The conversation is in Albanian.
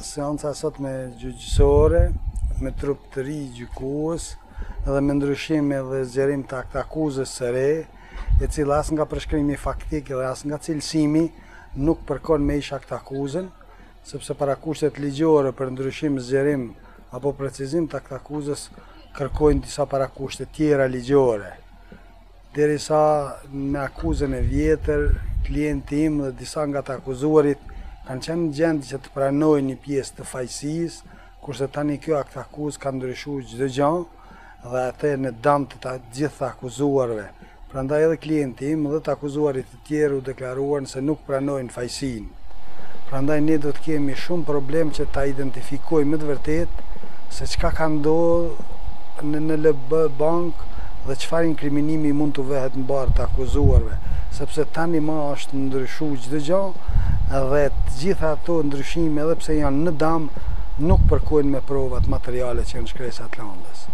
seanca sot me gjyqësore, me trup të ri gjykues edhe me ndryshime dhe zgjerim të akuzës së re, e cila as nga përshkrimi faktik dhe as nga cilësimi nuk përkon me ish akuzën, sepse para kushtet ligjore për ndryshim, zgjerim apo precizim të akuzës kërkojnë disa para kushtet tjera ligjore. Derisa me akuzën e vjetër, klienti im dhe disa nga të akuzuarit kanë qenë gjendje që të pranojnë një pjesë të fajësisë, kurse tani kjo akuzë ka ndryshuar çdo gjë dhe atë në dëm të gjithë të akuzuarve. Prandaj edhe klienti im dhe të akuzuarit të tjerë u deklaruan se nuk pranojnë fajësinë. Prandaj ne do të kemi shumë problem që ta identifikojmë me të vërtetë se çka ka ndodhur në LB Bank dhe çfarë inkriminimi mund të vehet në barë të akuzuarve, sepse tani më është ndryshuar çdo gjë dhe të gjitha ato ndryshime edhe pse janë në dam nuk përkojnë me provat materiale që janë shkresat landës.